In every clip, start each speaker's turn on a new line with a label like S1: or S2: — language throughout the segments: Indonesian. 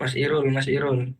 S1: Mas Irul, Mas Irul.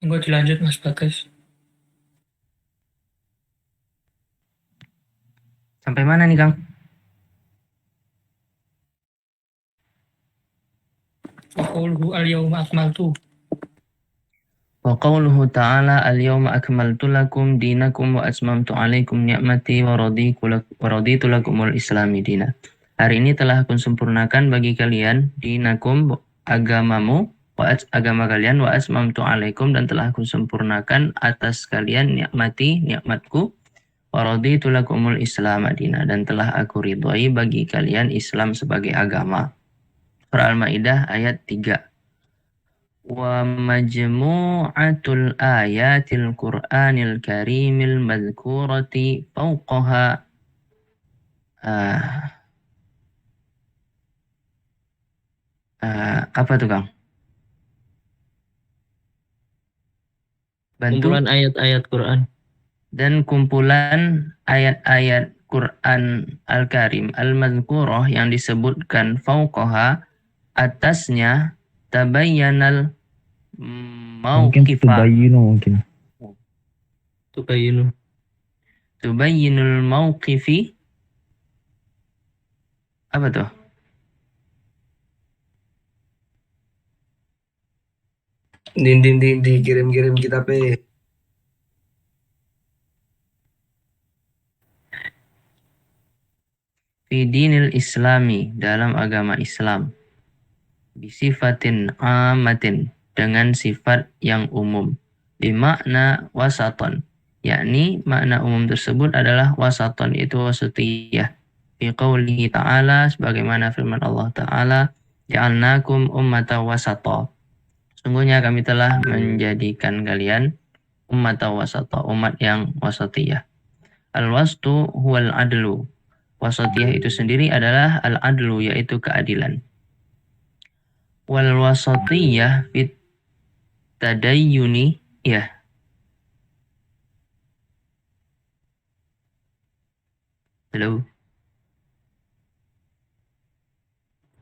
S2: Gue dilanjut Mas Bagas.
S3: Sampai mana nih, Kang?
S2: Waquluhu al-yawma akmaltu.
S3: Wa qawluhu ta'ala al-yawma akmaltu lakum dinakum wa atmamtu 'alaikum ni'mati wa raditu lakumul islami dina. Hari ini telah aku sempurnakan bagi kalian dinakum agamamu agama kalian wa atmamtu 'alaikum dan telah aku sempurnakan atas kalian nikmatku wa raditu lakumul islam dina dan telah aku ridhoi bagi kalian Islam sebagai agama. Surah Al-Maidah ayat 3. Wa majmu'atul ayatil Qur'anil Karimil madhkurati fawqaha apa tuh, Kang? Bantu.
S4: Kumpulan ayat-ayat Quran.
S3: Dan kumpulan ayat-ayat Quran Al-Karim al-madhkurah yang disebutkan fawqaha atasnya tabayyanal
S5: Mungkin
S3: mauqifa
S5: mungkin.
S3: tubayyinul mauqifi apa tuh?
S1: Di kirim-kirim kita pe.
S3: Fi dinil islami dalam agama Islam bisifatin amatin dengan sifat yang umum bimakna wasaton yakni makna umum tersebut adalah wasaton itu wasatiyah fi qawlihi ta'ala sebagaimana firman Allah Ta'ala ja'alnakum ummata wasata sungguhnya kami telah menjadikan kalian ummata wasata umat yang wasatiyah al-wastu huwal adlu wasatiyah itu sendiri adalah al-adlu yaitu keadilan wal wasatiyah fit tadayyuni ya. Halo.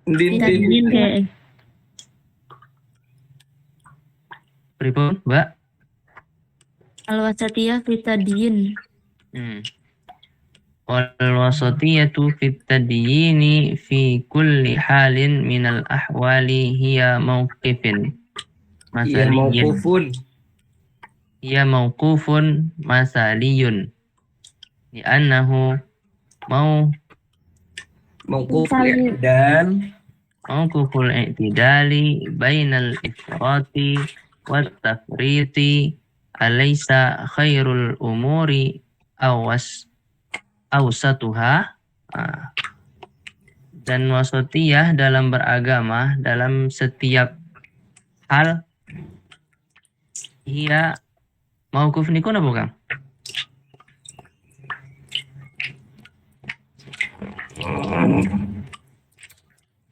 S6: Tadyin kayak
S3: Pripun, Mbak?
S6: al-wasatiyah fi tadyin.
S3: Wal wasatiyatu fit tadyini fi kulli halin minal ahwali hiya mauqifin
S1: Iya,
S3: masaliyun. Hiya mauqufun masaliyun. Li'annahu mauquful i'tidali bainal ifrati wat tafriti alaysa khairul umuri awsatuha. Dan wasatiyah dalam beragama dalam setiap hal ia mauquf niku napa, Kang?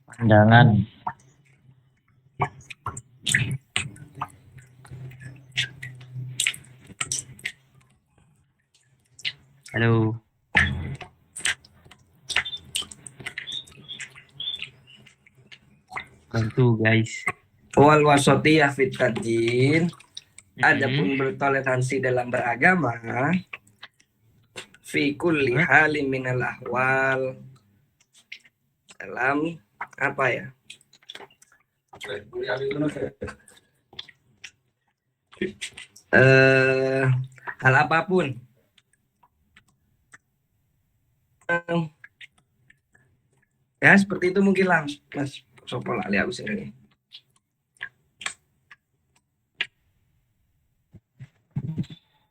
S4: Pandangan.
S3: Halo. Bantu, guys.
S1: Wal wasatiyah fit tadyin. Adapun bertoleransi dalam beragama fi kulli halin minal ahwal dalam apa ya? Hal apapun. Ya seperti itu mungkin lah Mas Sopo lali aku sendiri.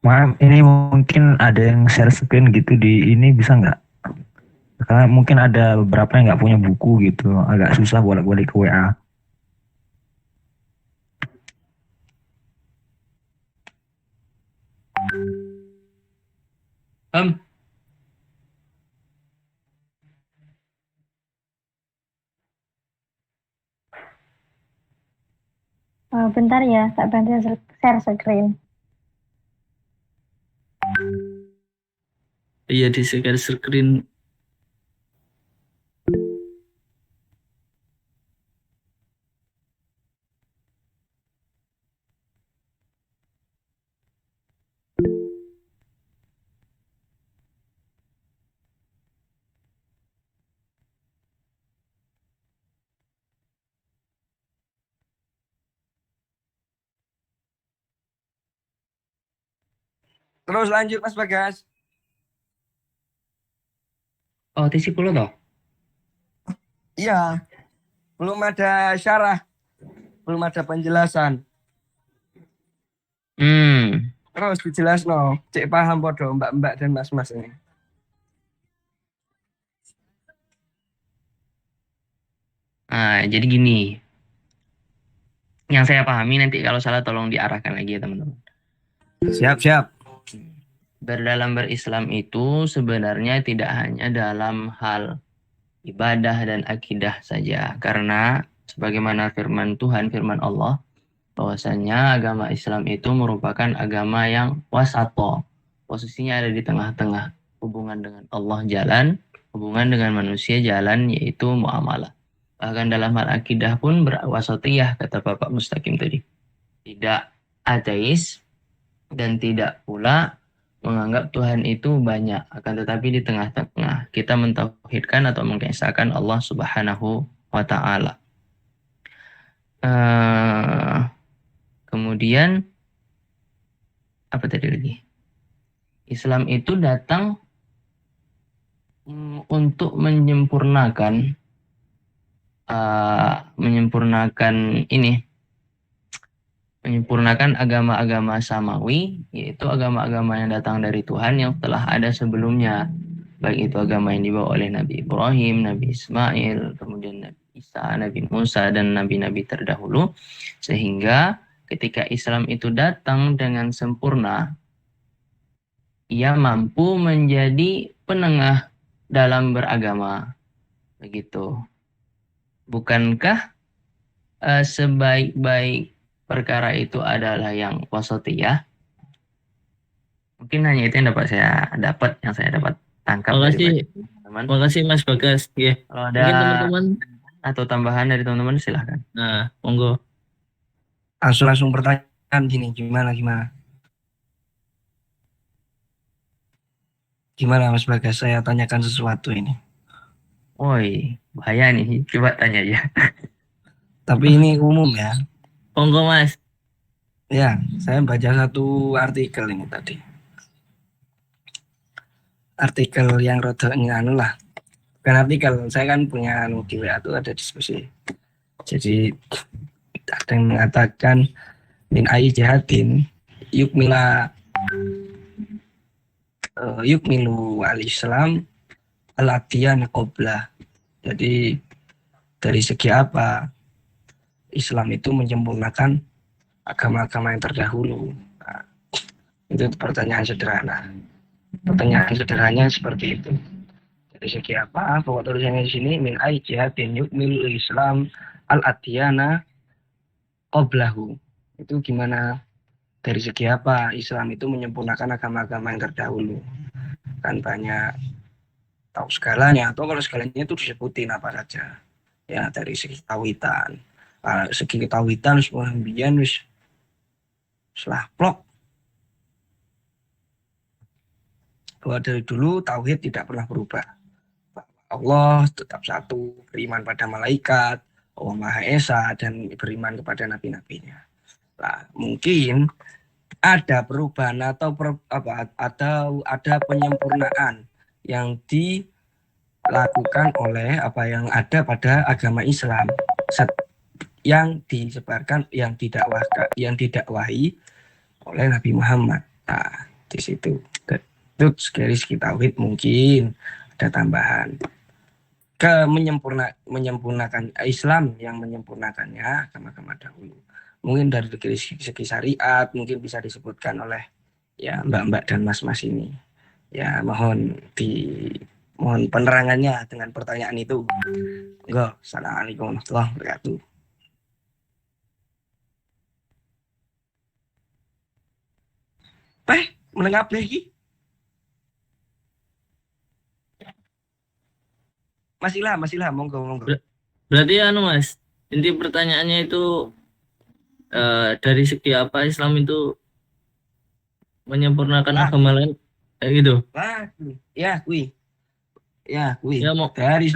S5: Maaf, ini mungkin ada yang share screen gitu di ini bisa nggak? Karena mungkin ada beberapa yang nggak punya buku gitu, agak susah bolak-balik ke WA.
S3: Om,
S6: Bentar ya, tak bantu share screen.
S3: iya di share screen.
S1: Terus lanjut Mas Bagas.
S3: Oh, tisi kulo toh?
S1: Iya, belum ada syarah, belum ada penjelasan. Terus dijelas no, cek paham podo mbak-mbak dan mas-mas ini.
S3: Nah, jadi gini. Yang saya pahami nanti kalau salah tolong diarahkan lagi ya teman-teman.
S1: Siap.
S3: Berdalam berislam itu sebenarnya tidak hanya dalam hal ibadah dan akidah saja. Karena sebagaimana firman Tuhan, firman Allah, bahwasanya agama Islam itu merupakan agama yang wasato. Posisinya ada di tengah-tengah. Hubungan dengan Allah jalan, hubungan dengan manusia jalan, yaitu muamalah. Bahkan dalam hal akidah pun berwasatiyah, kata Bapak Mustaqim tadi. Tidak ateis dan tidak pula menganggap Tuhan itu banyak, akan tetapi di tengah-tengah kita mentauhidkan atau mengesahkan Allah Subhanahu wa taala. Kemudian apa tadi lagi? Islam itu datang untuk menyempurnakan agama-agama samawi, yaitu agama-agama yang datang dari Tuhan yang telah ada sebelumnya, baik itu agama yang dibawa oleh Nabi Ibrahim, Nabi Ismail, kemudian Nabi Isa, Nabi Musa, dan nabi-nabi terdahulu, sehingga ketika Islam itu datang dengan sempurna, ia mampu menjadi penengah dalam beragama, begitu. Bukankah sebaik-baik perkara itu adalah yang wasatiyah? Mungkin hanya itu yang saya dapat tangkap dari teman-teman.
S4: Makasih Mas Bagas. Ya.
S3: Kalau ada
S4: Mungkin teman-teman
S3: atau tambahan dari teman-teman silahkan.
S4: Nah, monggo.
S1: Langsung pertanyaan gini, gimana? Gimana Mas Bagas, saya tanyakan sesuatu ini.
S3: Woi, bahaya nih. Coba tanya aja.
S1: Tapi ini umum ya.
S4: Monggo Mas.
S1: Ya, saya baca satu artikel ini tadi. Artikel yang rodanya anu lah. Bukan artikel, saya kan punya anu di WA itu ada diskusi. Jadi ada yang mengatakan min ai jahatin yukmilu al-Islam al-atiyan qoblah. Jadi dari segi apa Islam itu menyempurnakan agama-agama yang terdahulu. Nah, itu pertanyaan sederhana. Pertanyaan sederhananya seperti itu. Dari segi apa? Pokok tulisannya di sini min ai jihatin yukmilu Islam al-atyana qoblahu. Itu gimana? Dari segi apa Islam itu menyempurnakan agama-agama yang terdahulu? Kan banyak tahu segalanya, atau kalau segalanya itu disebutin apa saja. Ya dari segi tawitan. Segi ketawitan semua mbiyen wis selah plok. Bahwa dari dulu tauhid tidak pernah berubah. Allah tetap satu, beriman pada malaikat, Allah Maha Esa, dan beriman kepada nabi-nabinya. Nah, mungkin ada perubahan atau ada penyempurnaan yang dilakukan oleh apa yang ada pada agama Islam yang disebarkan, yang didakwahi oleh Nabi Muhammad. Nah, di situ dari segi tauhid mungkin ada tambahan menyempurnakan Islam yang menyempurnakannya agama-agama dahulu. Mungkin dari segi syariat mungkin bisa disebutkan oleh ya mbak-mbak dan mas-mas ini. Ya mohon penerangannya dengan pertanyaan itu. Enggak, assalamualaikum warahmatullahi wabarakatuh. Menengah lagi? Masih lah, monggo.
S4: Berarti Mas, inti pertanyaannya itu dari segi apa Islam itu menyempurnakan agama lain gitu.
S1: Kui.
S4: Ya
S1: Dari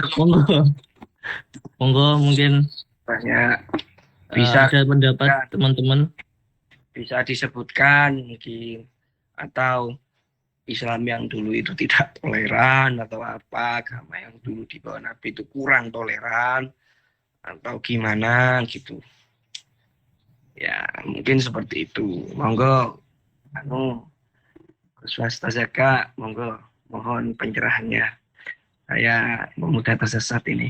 S4: monggo mungkin
S1: banyak bisa
S4: ada pendapat teman-teman.
S1: Bisa disebutkan mungkin, atau Islam yang dulu itu tidak toleran atau apa, agama yang dulu di bawah Nabi itu kurang toleran atau gimana gitu. Ya mungkin seperti itu. Monggo swasta Zaka, monggo mohon pencerahannya. Saya pemuda tersesat ini.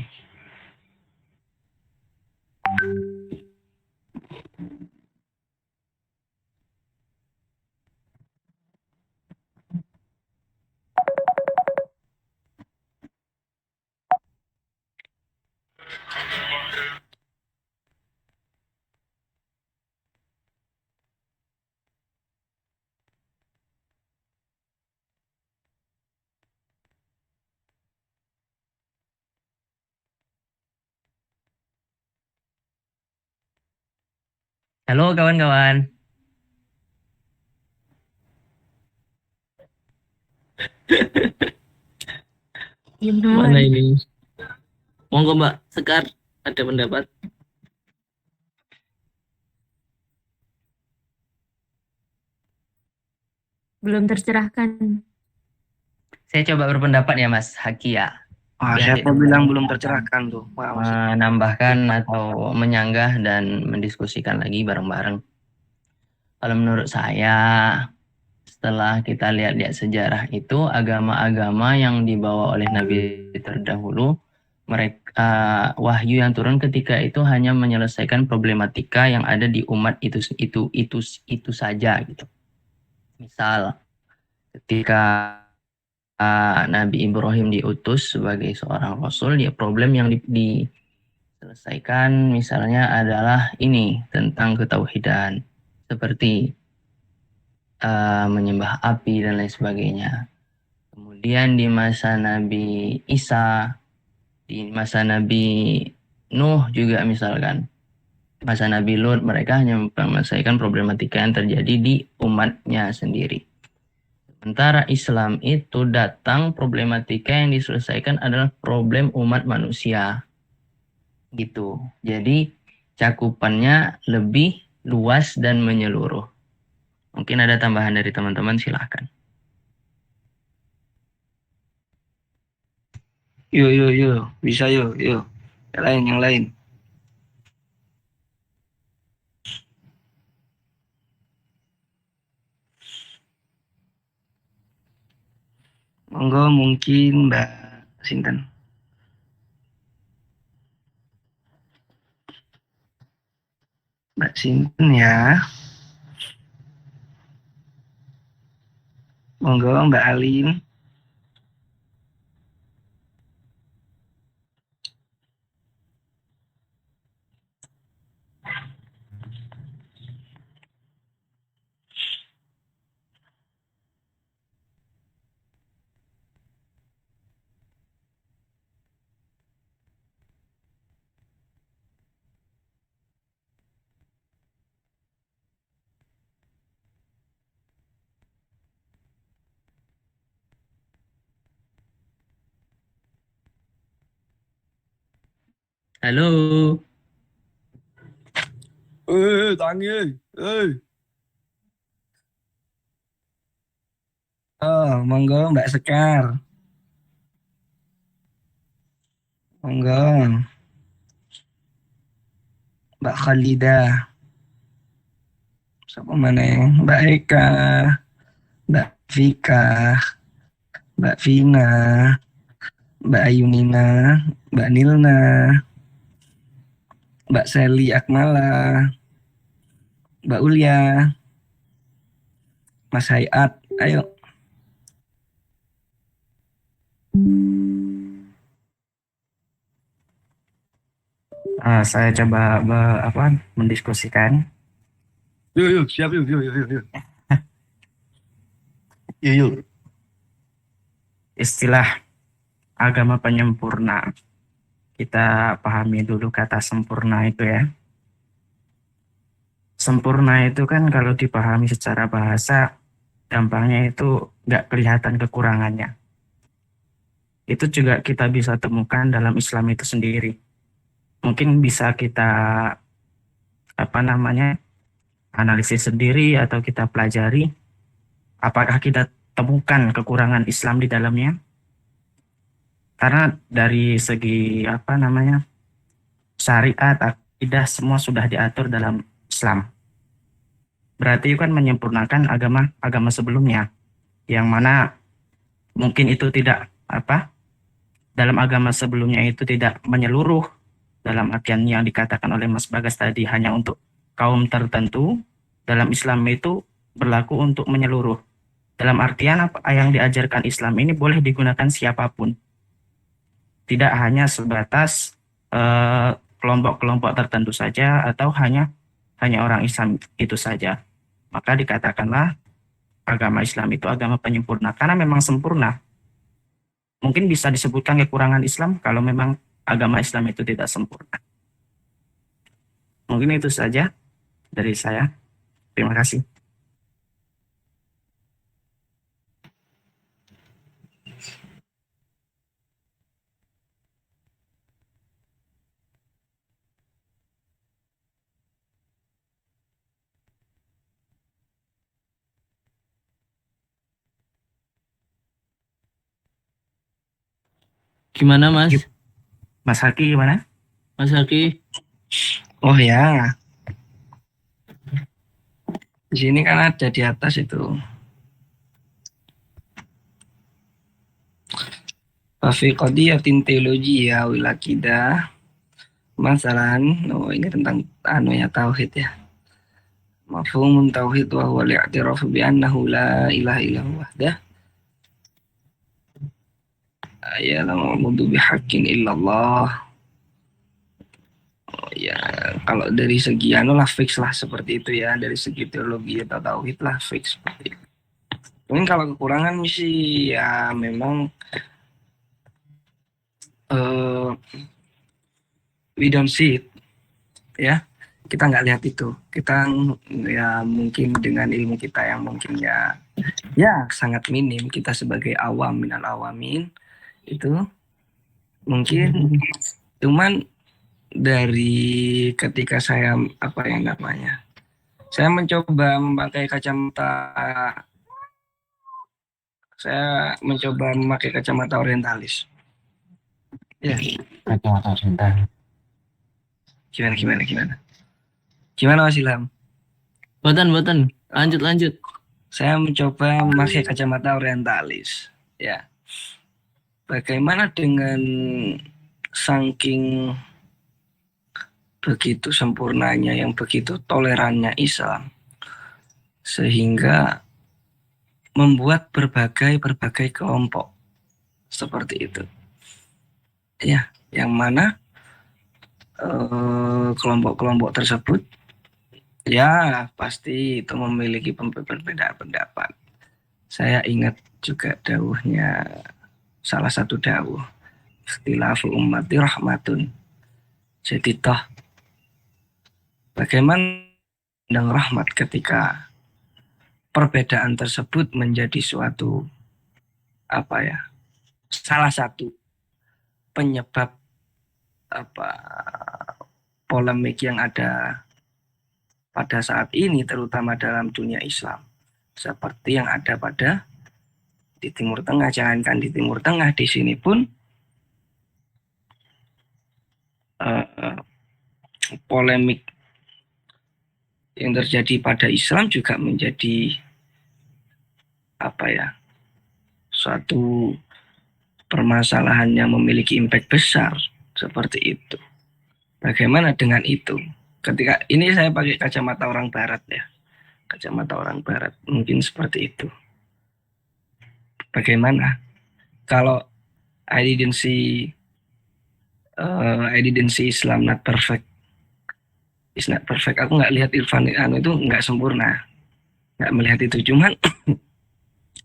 S3: Halo kawan-kawan.
S4: Mana ini? Monggo Mbak Sekar, ada pendapat?
S6: Belum tercerahkan.
S3: Saya coba berpendapat ya Mas Haki ya.
S1: Siapa bilang belum tercerahkan tuh?
S3: Menambahkan atau menyanggah dan mendiskusikan lagi bareng-bareng. Kalau menurut saya, setelah kita lihat-lihat sejarah itu, agama-agama yang dibawa oleh Nabi terdahulu, mereka wahyu yang turun ketika itu hanya menyelesaikan problematika yang ada di umat itu saja gitu. Misal ketika Nabi Ibrahim diutus sebagai seorang rasul, dia problem yang diselesaikan misalnya adalah ini tentang ketauhidan, seperti menyembah api dan lain sebagainya. Kemudian di masa Nabi Isa, di masa Nabi Nuh juga misalkan, masa Nabi Lut, mereka hanya menyelesaikan problematika yang terjadi di umatnya sendiri. Sementara Islam itu datang, problematika yang diselesaikan adalah problem umat manusia. Gitu. Jadi cakupannya lebih luas dan menyeluruh. Mungkin ada tambahan dari teman-teman, silahkan.
S1: Yuk. Bisa yuk. Yang lain. Monggo mungkin Mbak Sinten. Mbak Sinten ya. Monggo Mbak Alim.
S3: Halo.
S1: Tangi. Oh, monggo Mbak Sekar. Monggo. Mbak Khalidah. Siapa mana? Mbak Eka. Mbak Vika. Mbak Vina. Mbak Ayunina. Mbak Nilna. Mbak Seli Akmala. Mbak Ulia. Mas Hayat. Ayo.
S5: Saya coba mendiskusikan.
S1: Yuk, siap yuk.
S5: Yuk. Istilah agama penyempurna. Kita pahami dulu kata sempurna itu ya. Sempurna itu kan kalau dipahami secara bahasa, gampangnya itu nggak kelihatan kekurangannya. Itu juga kita bisa temukan dalam Islam itu sendiri. Mungkin bisa kita analisis sendiri atau kita pelajari apakah kita temukan kekurangan Islam di dalamnya. Karena dari segi syariat, akidah semua sudah diatur dalam Islam. Berarti kan menyempurnakan agama sebelumnya, yang mana mungkin itu tidak dalam agama sebelumnya itu tidak menyeluruh dalam artian yang dikatakan oleh Mas Bagas tadi hanya untuk kaum tertentu. Dalam Islam itu berlaku untuk menyeluruh. Dalam artian apa yang diajarkan Islam ini boleh digunakan siapapun. Tidak hanya sebatas kelompok-kelompok tertentu saja atau hanya orang Islam itu saja. Maka dikatakanlah agama Islam itu agama penyempurna karena memang sempurna. Mungkin bisa disebutkan kekurangan Islam kalau memang agama Islam itu tidak sempurna. Mungkin itu saja dari saya. Terima kasih.
S4: Gimana Mas?
S5: Mas Haki gimana?
S4: Mas Haki?
S1: Oh ya. Di sini kan ada di atas itu. Fafi qadiyatin teologi ya wal aqidah. Masalan, ini tentang tauhid ya. Mafhumun tauhid wa huwa al-i'tirafu bi annahu la ilaha illa huwa wahdah. Ya la ma'budu bihaqqin illallah. Ya, kalau dari segi fix lah seperti itu ya, dari segi teologi atau tauhid lah fix seperti itu. Mungkin kalau kekurangan sih ya memang we don't see it ya, kita nggak lihat itu. Kita ya mungkin dengan ilmu kita yang mungkin ya sangat minim, kita sebagai awam minal awamin itu mungkin cuman dari ketika saya saya mencoba memakai kacamata orientalis ya.
S5: Kacamata orientalis.
S1: Gimana Mas Ilham?
S4: Boten. Lanjut.
S1: Saya mencoba memakai kacamata orientalis ya. Bagaimana dengan saking begitu sempurnanya, yang begitu tolerannya Islam, sehingga membuat berbagai kelompok seperti itu ya, yang mana kelompok-kelompok tersebut ya pasti itu memiliki perbedaan pendapat. Saya ingat juga dawuhnya salah satu dawuh, ikhtilafu ummati rahmatun. Jadi toh bagaimana dengan rahmat ketika perbedaan tersebut menjadi suatu salah satu penyebab apa polemik yang ada pada saat ini, terutama dalam dunia Islam, seperti yang ada di Timur Tengah. Jangankan di Timur Tengah, di sini pun polemik yang terjadi pada Islam juga menjadi suatu permasalahan yang memiliki impact besar seperti itu. Bagaimana dengan itu? Ketika ini saya pakai kacamata orang Barat ya, kacamata orang Barat mungkin seperti itu. Bagaimana kalau I didn't see Islam not perfect, it's not perfect. Aku nggak lihat Irfan itu nggak sempurna, nggak melihat itu. Cuman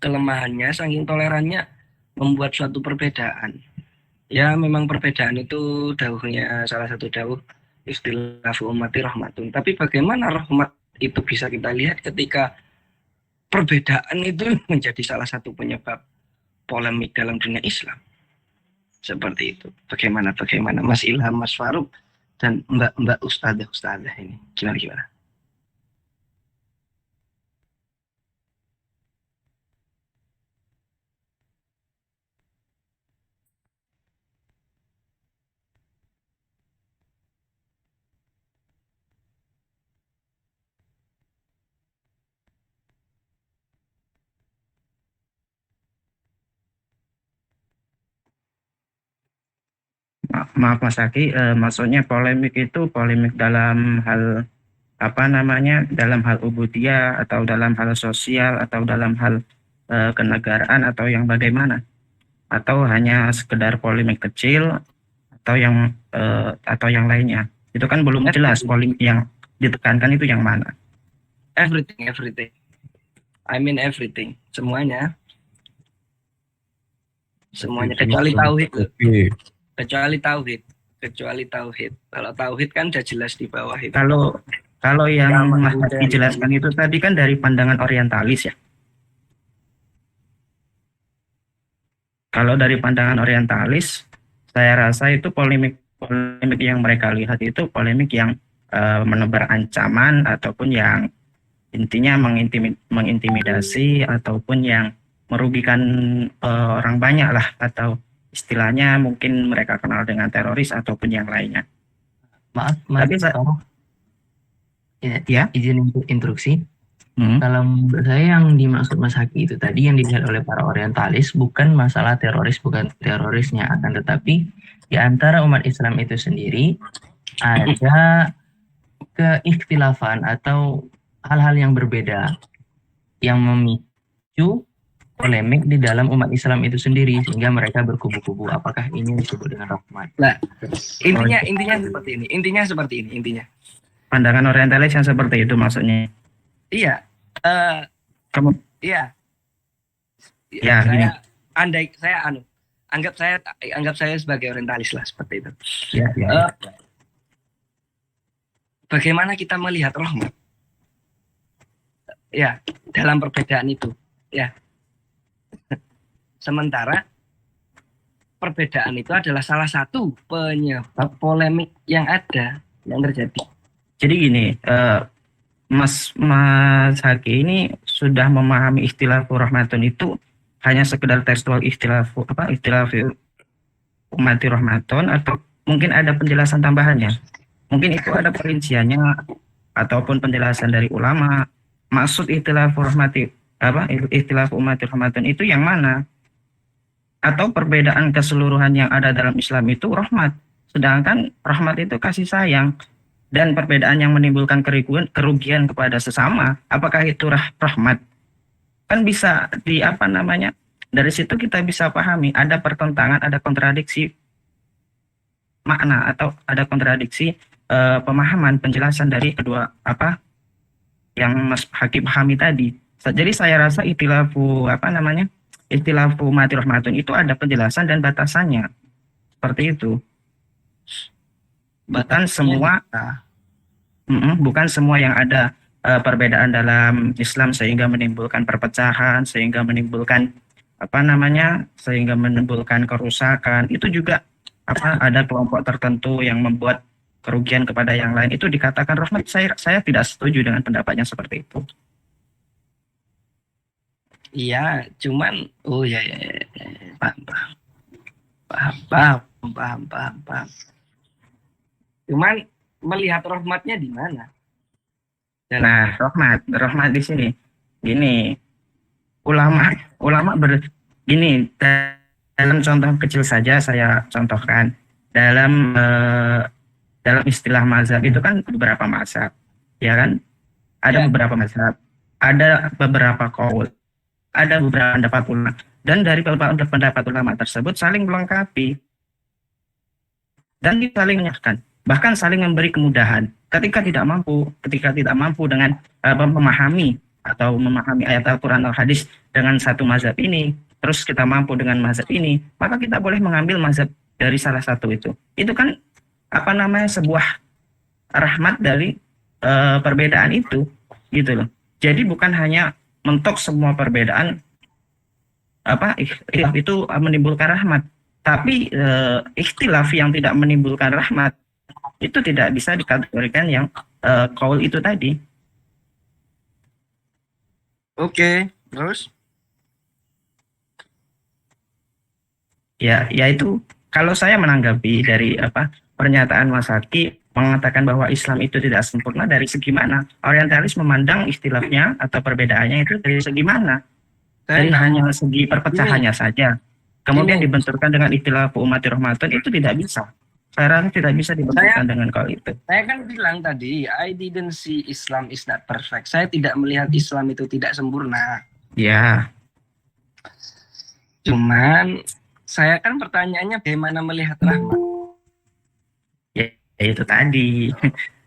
S1: kelemahannya saking tolerannya membuat suatu perbedaan. Ya memang perbedaan itu dawuhnya salah satu dawuh istilah ummati rahmatun. Tapi bagaimana rahmat itu bisa kita lihat ketika perbedaan itu menjadi salah satu penyebab polemik dalam dunia Islam. Seperti itu. Bagaimana Mas Ilham, Mas Faruk dan Mbak Ustadzah ini gimana?
S5: Maaf Mas Haki, maksudnya polemik itu polemik dalam hal dalam hal ubudiyah atau dalam hal sosial atau dalam hal kenegaraan atau yang bagaimana? Atau hanya sekedar polemik kecil atau yang lainnya? Itu kan belum jelas polemik yang ditekankan itu yang mana.
S1: Everything. I mean everything, semuanya kecuali tauhid. Kecuali tauhid. Kalau tauhid kan udah jelas di bawah itu.
S5: Kalau yang Mas dijelaskan itu tadi kan dari pandangan orientalis ya. Kalau dari pandangan orientalis, saya rasa itu polemik yang mereka lihat itu polemik yang menebar ancaman ataupun yang intinya mengintimidasi ataupun yang merugikan orang banyak lah, atau istilahnya mungkin mereka kenal dengan teroris ataupun yang lainnya.
S3: Maaf, Mas.
S5: Ya?
S3: Izin untuk instruksi. Kalau menurut saya yang dimaksud Mas Haki itu tadi yang dilihat oleh para orientalis bukan masalah teroris, bukan terorisnya, akan tetapi di antara umat Islam itu sendiri ada keikhtilafan atau hal-hal yang berbeda yang memicu polemik di dalam umat Islam itu sendiri sehingga mereka berkubu-kubu. Apakah ini disebut dengan rahmat?
S1: Nah, intinya seperti ini.
S5: Pandangan orientalis yang seperti itu maksudnya.
S1: Iya.
S5: Kamu?
S1: Iya.
S5: Ya,
S1: anggap saya sebagai orientalis lah seperti itu.
S5: Ya.
S1: Bagaimana kita melihat rahmat? Ya, dalam perbedaan itu. Ya. Sementara perbedaan itu adalah salah satu penyebab polemik yang terjadi.
S5: Jadi gini, Mas Haki ini sudah memahami istilah rahmatun itu hanya sekedar tekstual istilah ummati rahmatun, atau mungkin ada penjelasan tambahannya? Mungkin itu ada perinciannya ataupun penjelasan dari ulama. Maksud istilah ummati rahmatun itu yang mana? Atau perbedaan keseluruhan yang ada dalam Islam itu rahmat, sedangkan rahmat itu kasih sayang, dan perbedaan yang menimbulkan kerugian kepada sesama, apakah itu rahmat? Kan bisa dari situ kita bisa pahami ada pertentangan, ada kontradiksi makna atau ada kontradiksi pemahaman penjelasan dari kedua yang Mas Haki pahami tadi. Jadi saya rasa istilafu ummati rahmatun itu ada penjelasan dan batasannya. Seperti itu. Bukan semua yang ada perbedaan dalam Islam sehingga menimbulkan perpecahan, sehingga menimbulkan sehingga menimbulkan kerusakan. Itu juga ada kelompok tertentu yang membuat kerugian kepada yang lain itu dikatakan rahmat. Saya tidak setuju dengan pendapatnya seperti itu.
S1: Iya, cuman ya, paham, paham, paham, paham, paham, paham. Cuman melihat rahmatnya di mana?
S5: Nah, rahmat di sini. Gini, ulama gini, dalam contoh kecil saja saya contohkan. Dalam istilah mazhab itu kan beberapa mazhab, ya kan? Ada
S1: Ya.
S5: beberapa mazhab, ada beberapa qaul, ada beberapa pendapat ulama, dan dari beberapa pendapat ulama tersebut saling melengkapi dan saling menyahkan, bahkan saling memberi kemudahan ketika tidak mampu dengan memahami ayat Al-Quran atau hadis dengan satu mazhab ini, terus kita mampu dengan mazhab ini, maka kita boleh mengambil mazhab dari salah satu itu. Itu kan sebuah rahmat dari perbedaan itu, gitu loh. Jadi bukan hanya mentok semua perbedaan ikhtilaf itu menimbulkan rahmat, tapi ikhtilaf yang tidak menimbulkan rahmat itu tidak bisa dikategorikan yang qaul itu tadi.
S1: Oke, terus?
S5: Ya itu kalau saya menanggapi dari pernyataan Mas Haki mengatakan bahwa Islam itu tidak sempurna, dari segi mana? Orientalis memandang ikhtilafnya atau perbedaannya itu dari segi mana? Dari hanya segi perpecahannya saja. Kemudian dibenturkan dengan ikhtilaf ummati rahmatun, itu tidak bisa. Saya rasa tidak bisa dibenturkan dengan kalau itu.
S1: Saya kan bilang tadi, I didn't see Islam is not perfect. Saya tidak melihat Islam itu tidak sempurna.
S5: Ya.
S1: Cuman saya kan pertanyaannya bagaimana melihat rahmat?
S5: Ya itu tadi.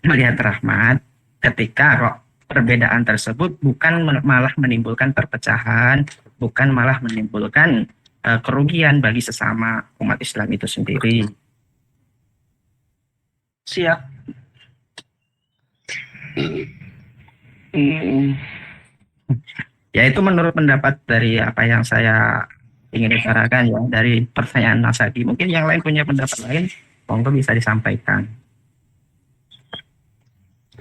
S5: Melihat rahmat ketika kok perbedaan tersebut bukan malah menimbulkan perpecahan, bukan malah menimbulkan kerugian bagi sesama umat Islam itu sendiri.
S1: Siap.
S5: Ya itu menurut pendapat dari apa yang saya ingin utarakan ya, dari pertanyaan Mas Hadi. Mungkin yang lain punya pendapat lain, monggo bisa disampaikan.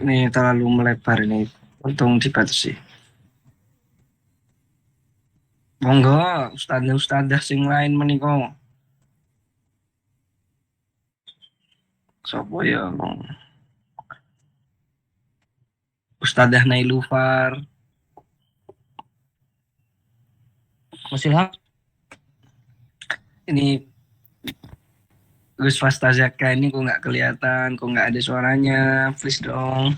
S1: Ini terlalu melebar ini, untung dibatasi. Monggo, ustadzah sing lain menika. Sopo ya? Ustadzah Nailufar.
S3: Mas Ilham,
S1: Ini Gus Fastazaka ini kok nggak kelihatan, kok nggak ada suaranya, please dong.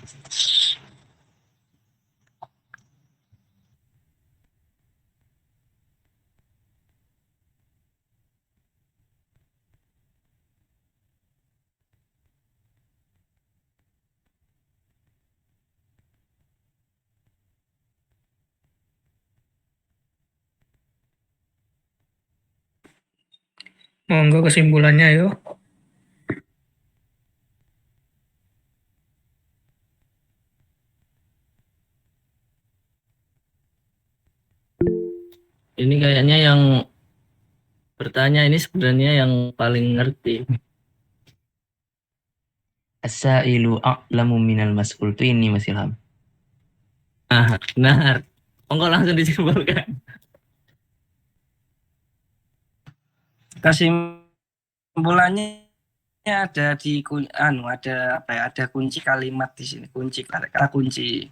S2: Monggo kesimpulannya yuk.
S4: Ini kayaknya yang bertanya ini sebenarnya yang paling ngerti.
S3: as-sa'ilu a'lamu minal mas'ul. Itu ini Mas Ilham.
S4: Benar. Monggo langsung disimpulkan.
S1: Kesimpulannya ada di ada kunci kalimat di sini, kata kunci.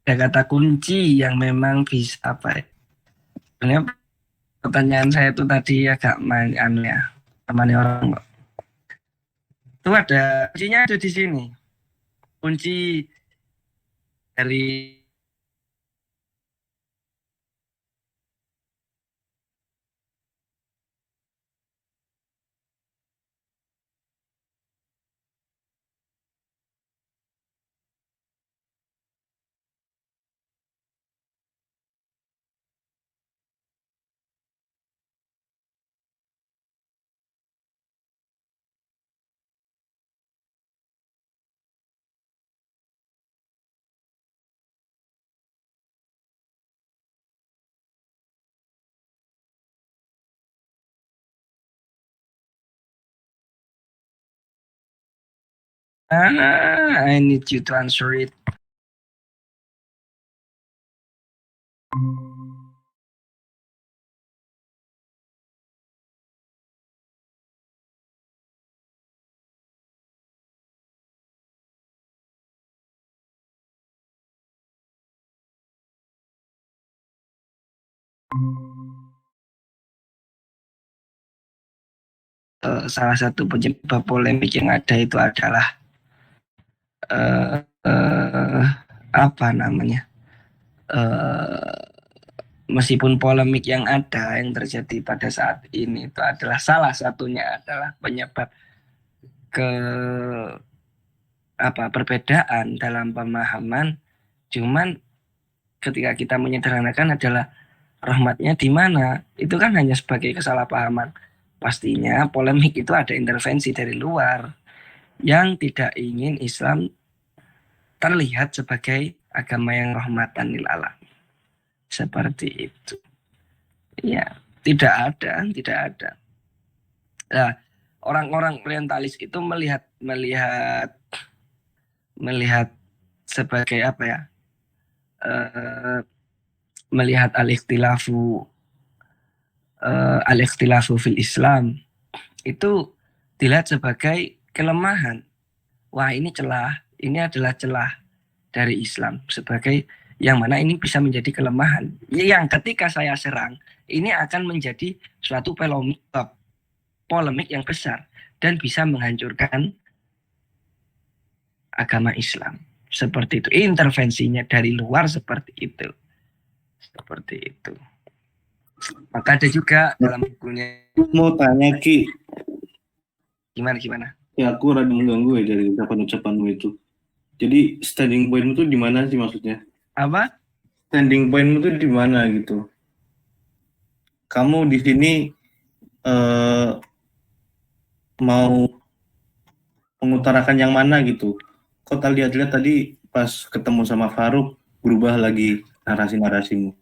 S1: Ada kata kunci yang memang bisa sebenarnya pertanyaan saya itu tadi agak aneh ya, temannya orang kok. Itu ada kuncinya, ada di sini. Kunci dari I need you to answer it. Salah satu penyebab polemik yang ada itu adalah apa namanya? Meskipun polemik yang ada yang terjadi pada saat ini itu adalah salah satunya adalah penyebab perbedaan dalam pemahaman, cuman ketika kita menyederhanakan adalah rahmatnya di mana, itu kan hanya sebagai kesalahpahaman. Pastinya polemik itu ada intervensi dari luar yang tidak ingin Islam terlihat sebagai agama yang rahmatan lil alamin. Seperti itu. Ya, tidak ada. Nah, orang-orang orientalis itu melihat sebagai apa ya? Melihat al-ikhtilafu fil Islam itu dilihat sebagai kelemahan. Wah, ini celah, ini adalah celah dari Islam sebagai yang mana ini bisa menjadi kelemahan. Yang ketika saya serang, ini akan menjadi suatu polemik yang besar dan bisa menghancurkan agama Islam. Seperti itu. Intervensinya dari luar seperti itu. Seperti itu. Maka ada juga dalam bukunya.
S7: Mau tanya Ki.
S1: Gimana?
S7: Ya aku rada mengganggu ya dari ucapan-ucapanmu itu. Jadi standing point itu di mana sih maksudnya?
S1: Apa?
S7: Standing point itu di mana gitu? Kamu di sini mau mengutarakan yang mana gitu? Kok lihat-lihat tadi pas ketemu sama Faruk berubah lagi narasi-narasimu?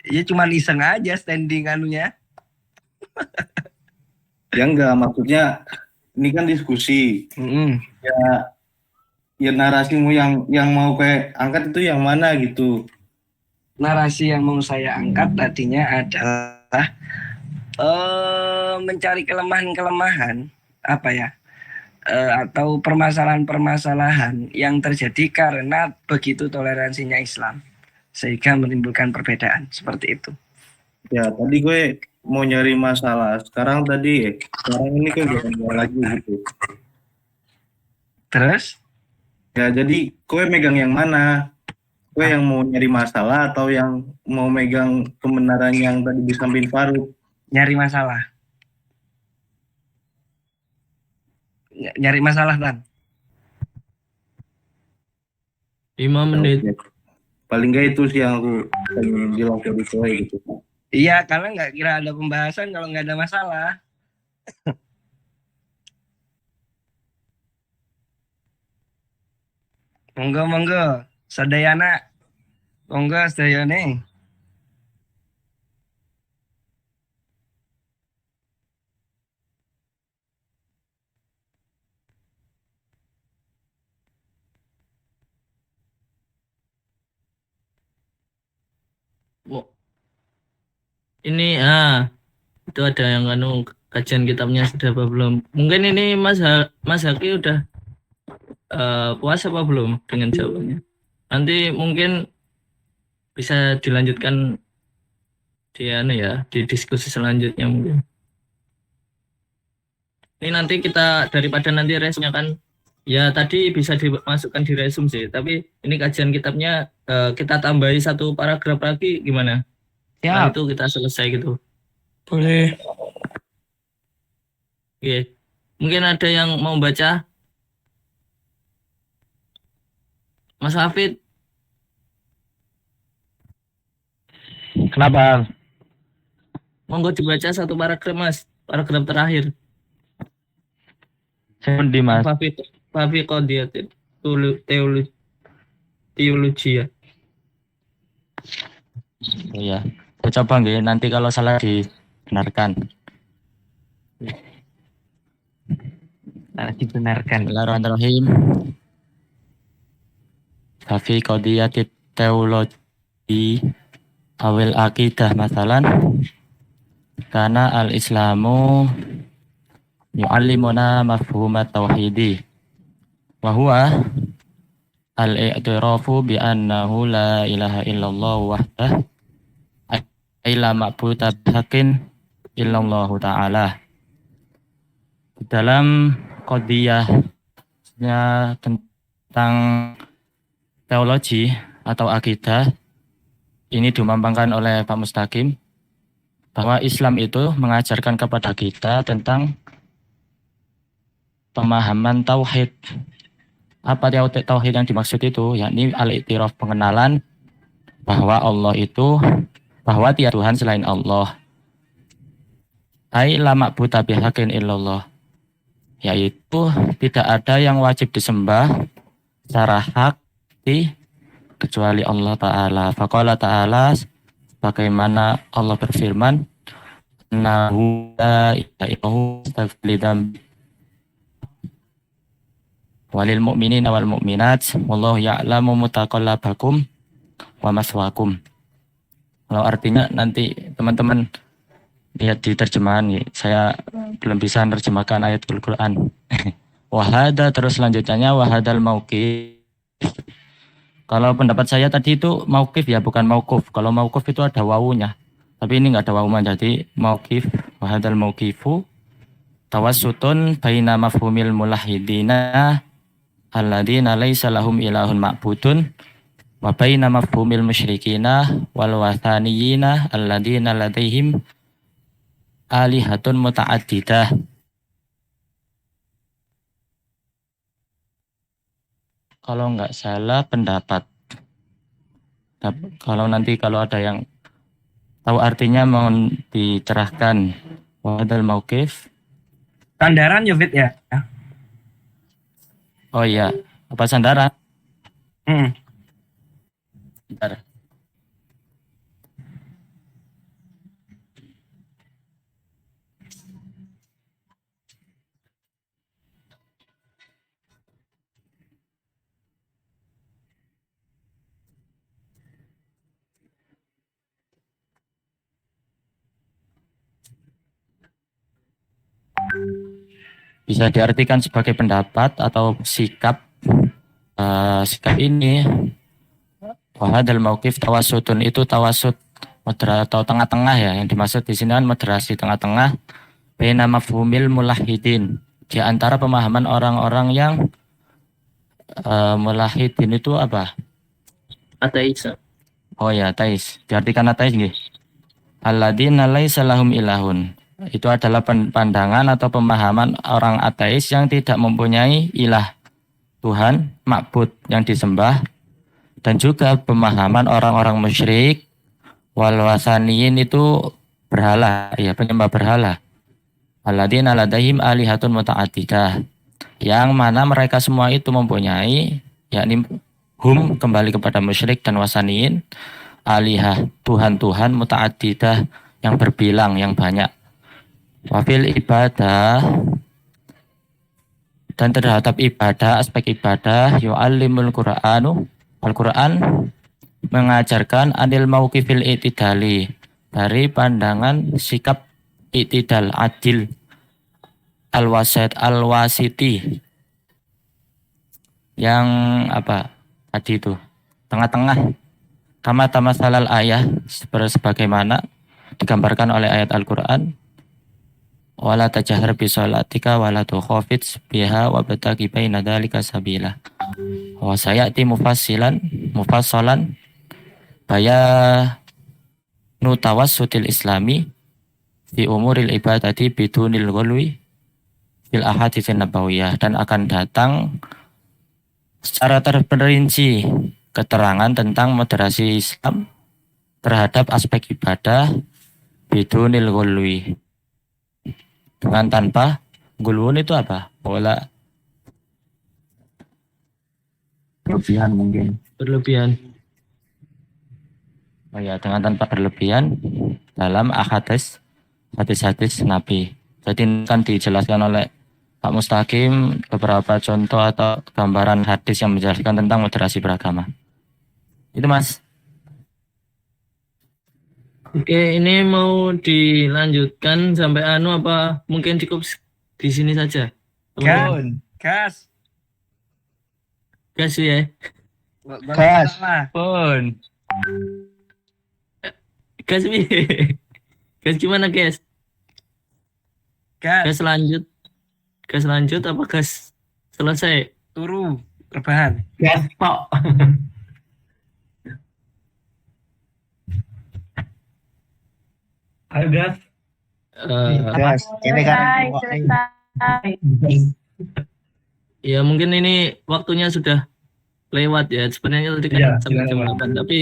S1: Ya cuma iseng aja standing anunya.
S7: Ya enggak, maksudnya ini kan diskusi. Ya narasimu yang mau kayak angkat itu yang mana gitu?
S1: Narasi yang mau saya angkat tadinya adalah mencari kelemahan-kelemahan apa ya? Atau permasalahan-permasalahan yang terjadi karena begitu toleransinya Islam sehingga menimbulkan perbedaan seperti itu.
S7: Ya tadi gue mau nyari masalah. Sekarang ini kan gue lagi gitu.
S1: Terus?
S7: Ya jadi gue megang yang mana? Gue yang mau nyari masalah atau yang mau megang kebenaran yang tadi disampaikan Faruk?
S1: Nyari masalah. Nyari masalah, Tan.
S4: 5 menit.
S7: Paling nggak itu sih yang aku pengen bilang ke gitu.
S1: Iya, karena nggak kira ada pembahasan kalau nggak ada masalah. Monggo. Sadayana. Monggo sadayane.
S4: Ini itu ada yang kajian kitabnya sudah apa belum? Mungkin ini Mas Haki udah puas apa belum dengan jawabannya? Nanti mungkin bisa dilanjutkan di diskusi selanjutnya mungkin. Ini nanti kita daripada nanti resumnya kan ya tadi bisa dimasukkan di resume sih, tapi ini kajian kitabnya kita tambahi 1 paragraf lagi gimana? Nah, itu kita selesai gitu.
S2: Boleh.
S4: Oke. Mungkin ada yang mau baca? Mas Hafid.
S3: Kenapa?
S4: Monggo dibaca 1 paragraf Mas. Paragraf terakhir.
S3: Sendi Mas.
S4: Fafi qadiyatin teologi ya.
S3: Iya. Saya coba nggih, nanti kalau salah dibenarkan.
S5: dibenarkan.
S4: Bismillahirrahmanirrahim. Fafi qadiyatit teologi awil akidah masalan karena al-islamu yu'allimuna mafhumat tauhidi wa huwa al-i'tirafu bi annahu la ilaha illallah wahdah ay la ma'budu bihaqqin illallahu ta'ala. Dalam qadiyahnya tentang teologi atau akidah ini diumumkan oleh Pak Mustaqim bahwa Islam itu mengajarkan kepada kita tentang pemahaman tauhid. Apa tauhid yang dimaksud itu? Yakni al-i'tiraf, pengenalan bahwa Allah itu, bahwa tiada Tuhan selain Allah. Ai la ma'budu bihaqqin illallah. Yaitu tidak ada yang wajib disembah secara hak kecuali Allah Ta'ala. Faqala Ta'ala, bagaimana Allah berfirman, Nahu la ilaha illahu astaghfirullah walil mu'minin wal mu'minat wallahu ya'lamu mutaqallabakum wa maswaakum. Kalau artinya nanti teman-teman lihat di terjemahan, saya belum bisa menerjemahkan ayat Al-Quran. Wahada, terus selanjutnya wahadal mauqif. Kalau pendapat saya tadi itu mauqif ya, bukan mauquf. Kalau mauquf itu ada wawunya, tapi ini nggak ada wawunya, jadi mauqif. Wahadal mauqifu tawassutun baina mafhumil mulahidina alladzina laisa lahum ilahun ma'budun wa baina mafhumil musyrikina wal wathaniyina alladzina ladaihim alihatun muta'addidah. Kalau nggak salah pendapat. Kalau nanti kalau ada yang tahu artinya mohon dicerahkan. Wadal mauqif.
S1: Sandaran ya Fit ya.
S4: Oh iya, apa sandaran? Bentar. Bisa diartikan sebagai pendapat atau sikap. Sikap ini wahadal mauqif tawasutun, itu tawasut atau tengah-tengah ya, yang dimaksud di sini kan moderasi, tengah-tengah baina mafhumil mulahidin, di antara pemahaman orang-orang yang mulahidin itu apa?
S3: Ateis.
S4: Oh ya, ateis. Diartikan ateis nggih. Alladzina laisa lahum ilahun. Itu adalah pandangan atau pemahaman orang ateis yang tidak mempunyai ilah, Tuhan, ma'bud yang disembah, dan juga pemahaman orang-orang musyrik wal wasaniyin itu berhala, ya penyembah berhala. Alladzina ladaihim alihatun muta'addidah, yang mana mereka semua itu mempunyai, yakni hum kembali kepada musyrik dan wasaniyin, alihah Tuhan-Tuhan muta'addidah yang berbilang, yang banyak. Wafil ibadah, dan terhadap ibadah, aspek ibadah, yu'allimul Qur'anu, Al-Quran mengajarkan anil mauqifil i'tidali, dari pandangan sikap i'tidal, adil, al-wasiti, yang apa tadi itu, tengah-tengah, kama tamasalal ayah, sebagaimana digambarkan oleh ayat Al-Quran, wala tajahar bi sholatika wala tukhafit biha wa bataqi baina dzalika sabila. Wa sayati mufassalan bayanu tawassutil islami fi umuril ibadati bidunil ghulwi fil ahaditsin nabawiyah, dan akan datang secara terperinci keterangan tentang moderasi Islam terhadap aspek ibadah bidunil ghulwi, dengan tanpa gulun. Itu apa? Bola
S5: Berlebihan mungkin.
S3: Berlebihan.
S4: Oh ya, dengan tanpa berlebihan dalam hadis Nabi. Jadi kan dijelaskan oleh
S3: Pak Mustaqim beberapa contoh atau gambaran hadis yang menjelaskan tentang moderasi beragama. Itu Mas.
S4: Oke, ini mau dilanjutkan sampai anu apa mungkin cukup di sini saja? Teman-teman.
S1: Gas.
S4: Gas ya.
S1: Gas.
S3: Pun.
S4: Gas piye? Gas gimana, guys?
S1: Gas.
S4: Gas lanjut. Gas lanjut apa gas selesai?
S1: Turu. Rebahan.
S5: Gas tok.
S2: Ayo gas.
S4: Eh,
S5: Gas. Ini kan
S6: Selesai.
S4: ya mungkin ini waktunya sudah lewat ya. Sebenarnya tadi kan
S2: Iya,
S4: sampai jam
S2: lewat.
S4: 8, tapi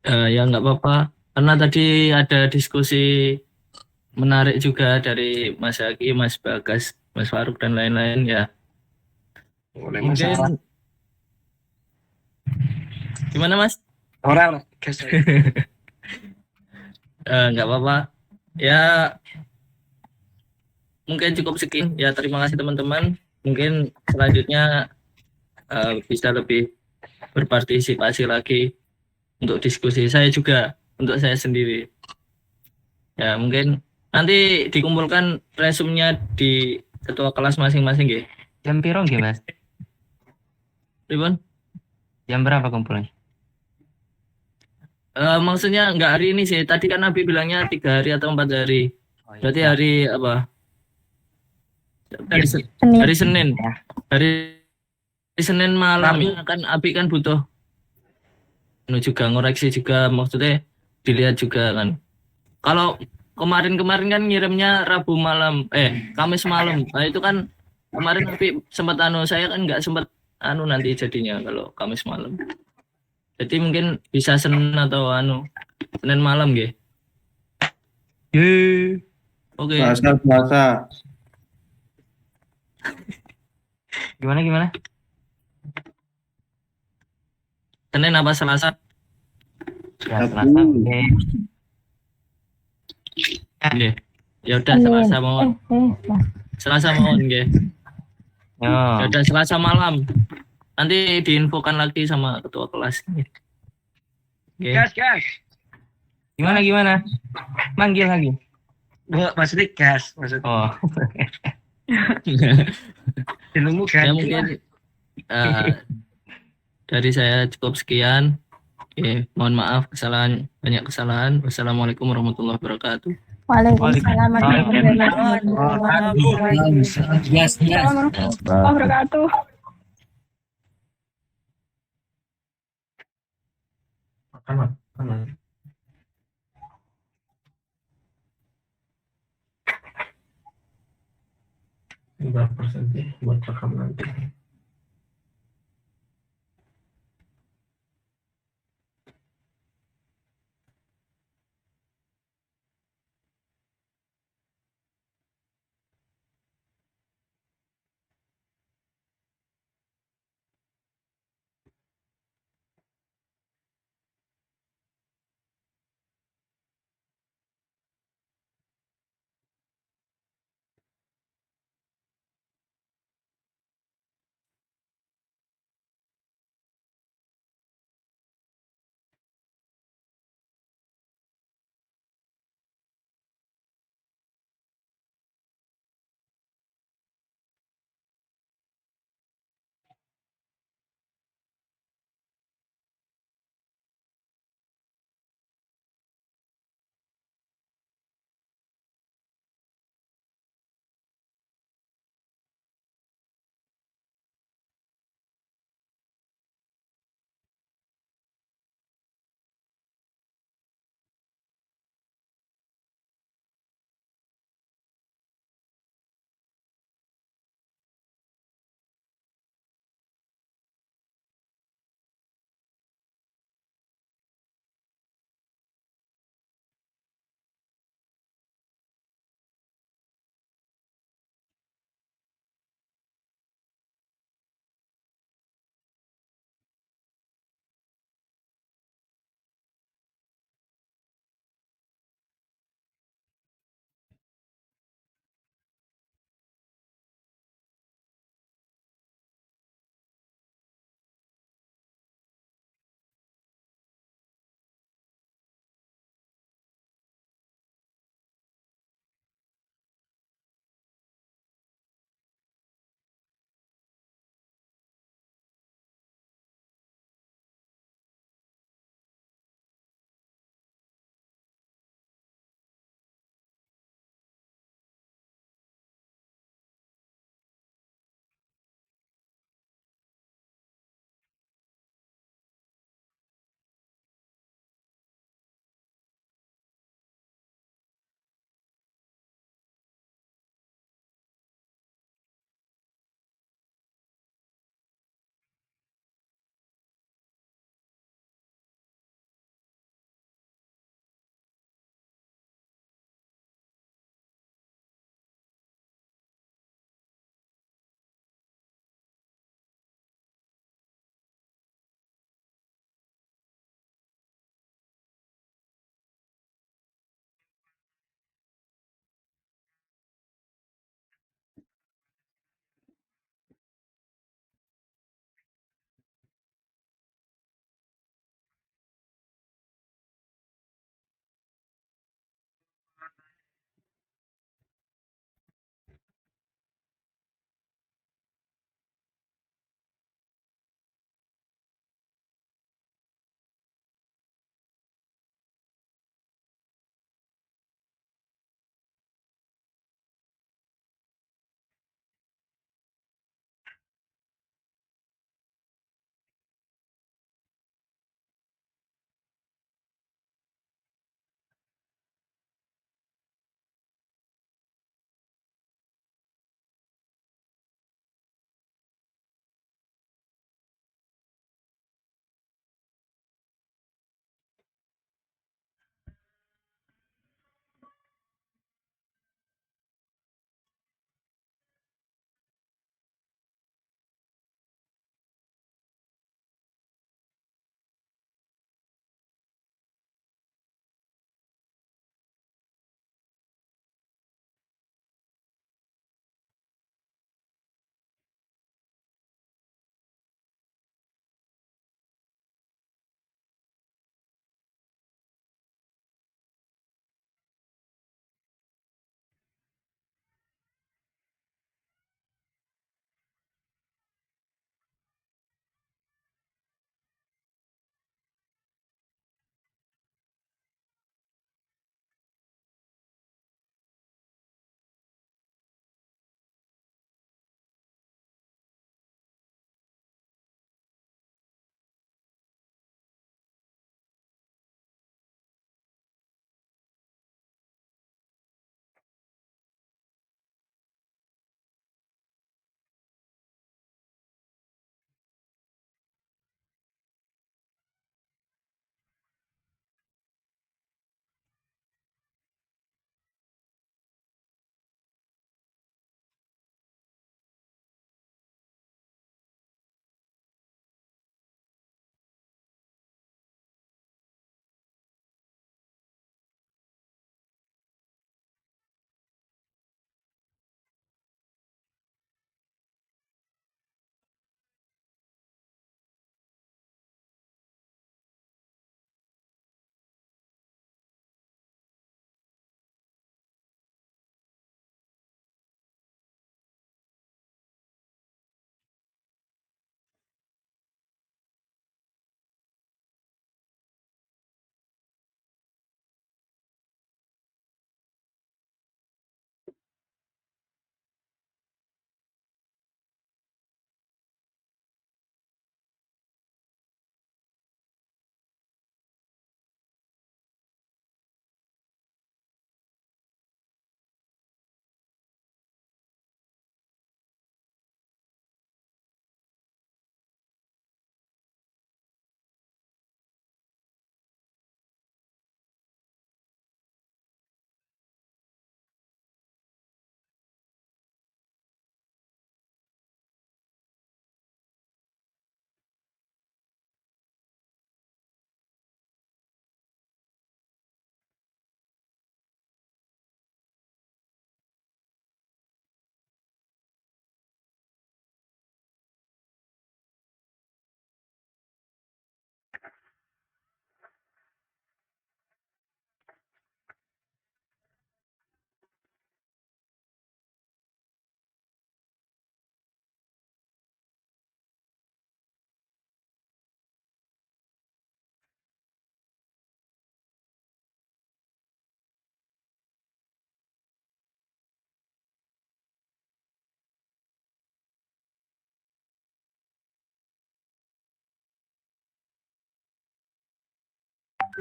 S4: ya nggak apa-apa. Karena tadi ada diskusi menarik juga dari Mas Haki, Mas Bagas, Mas Faruk dan lain-lain ya.
S1: Boleh masalah.
S4: Mungkin gimana Mas?
S1: Orang gas.
S4: Nggak apa-apa. Ya mungkin cukup sekian. Ya terima kasih teman-teman. Mungkin selanjutnya bisa lebih berpartisipasi lagi untuk diskusi. Saya juga untuk saya sendiri. Ya mungkin nanti dikumpulkan resumnya di ketua kelas masing-masing ya.
S3: Jam piro nggih, Mas?
S4: Ribon?
S3: Jam berapa kumpulnya?
S4: Maksudnya nggak hari ini sih. Tadi kan Nabi bilangnya 3 hari atau 4 hari. Berarti hari apa? Hari Senin. Hari Senin malam ya kan Abi kan butuh juga ngoreksi juga, maksudnya dilihat juga kan. Kalau kemarin-kemarin kan ngirimnya Rabu malam, Kamis malam. Nah itu kan kemarin Abi sempat saya kan nggak sempat nanti jadinya kalau Kamis malam. Jadi mungkin bisa Senin atau Senin malam gitu. Oke.
S7: Selasa.
S3: Gimana?
S4: Senin apa Selasa?
S3: Ya, Selasa. Oke.
S4: Oke. Ya udah Selasa mohon. Selasa mohon nggih.
S3: Yo.
S4: Ya udah Selasa malam. Nanti diinfokan lagi sama ketua kelas. Oke.
S1: Gas.
S3: Gimana? Manggil lagi.
S1: Maksudnya gas. Maksudnya.
S3: Oh.
S1: Dilunggu
S4: Ya
S1: kan.
S4: mungkin dari saya cukup sekian. Oke, mohon maaf banyak kesalahan. Wassalamualaikum warahmatullahi wabarakatuh.
S6: Waalaikumsalam warahmatullahi wabarakatuh.
S1: Gas.
S6: Wabarakatuh.
S2: Makan. Ini berapa persen sih buat rekam nanti?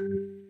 S3: Wabarakatuh.